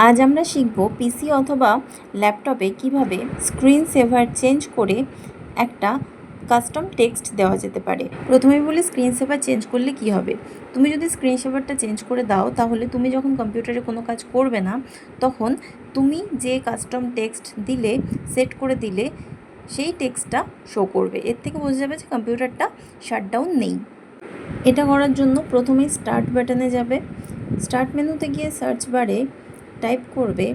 আজ আমরা শিখব পিসি অথবা ল্যাপটপে কিভাবে স্ক্রিন সেভার চেঞ্জ করে একটা কাস্টম টেক্সট দেওয়া যেতে পারে। প্রথমেই বলি স্ক্রিন সেভার চেঞ্জ করলে কি হবে। তুমি যদি স্ক্রিন সেভারটা চেঞ্জ করে দাও তাহলে তুমি যখন কম্পিউটারে কোনো কাজ করবে না তখন তুমি যে কাস্টম টেক্সট দিলে, সেট করে দিলে, সেই টেক্সটটা শো করবে। এর থেকে বোঝা যাবে যে কম্পিউটারটা শাটডাউন নেই। এটা করার জন্য প্রথমেই স্টার্ট বাটনে যাবে। স্টার্ট মেনুতে গিয়ে সার্চ বারে টাইপ করবে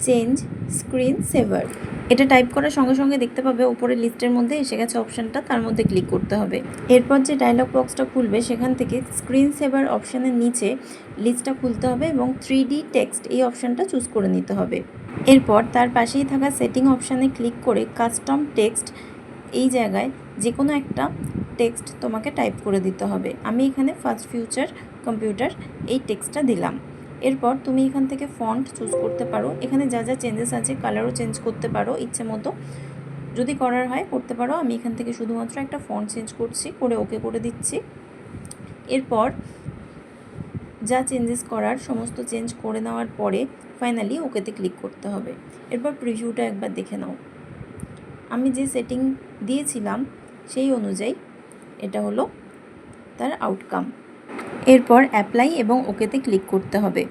চেঞ্জ স্ক্রিন সেভার। এটা টাইপ করার সঙ্গে সঙ্গে দেখতে পাবে উপরে লিস্টের মধ্যে এসে গেছে অপশানটা, তার মধ্যে ক্লিক করতে হবে। এরপর যে ডায়লগ বক্সটা খুলবে সেখান থেকে স্ক্রিন সেভার অপশানের নিচে লিস্টটা খুলতে হবে এবং 3D টেক্সট এই অপশানটা চুজ করে নিতে হবে। এরপর তার পাশেই থাকা সেটিং অপশানে ক্লিক করে কাস্টম টেক্সট এই জায়গায় যে কোনো একটা টেক্সট তোমাকে টাইপ করে দিতে হবে। আমি এখানে ফার্স্ট ফিউচার কম্পিউটার এই টেক্সটটা দিলাম। এরপর তুমি এখান থেকে ফন্ট চুজ করতে পারো। এখানে যা যা চেঞ্জেস আছে কালারও চেঞ্জ করতে পারো ইচ্ছে মতো, যদি করার হয় করতে পারো। আমি এখান থেকে শুধুমাত্র একটা ফন্ট চেঞ্জ করছি, করে ওকে করে দিচ্ছি। এরপর যা চেঞ্জেস করার সমস্ত চেঞ্জ করে নেওয়ার পরে ফাইনালি ওকেতে ক্লিক করতে হবে। এরপর প্রিভিউটা একবার দেখে নাও। আমি যে সেটিং দিয়েছিলাম সেই অনুযায়ী এটা হলো তার আউটকাম। এরপর অ্যাপ্লাই এবং ওকেতে ক্লিক করতে হবে।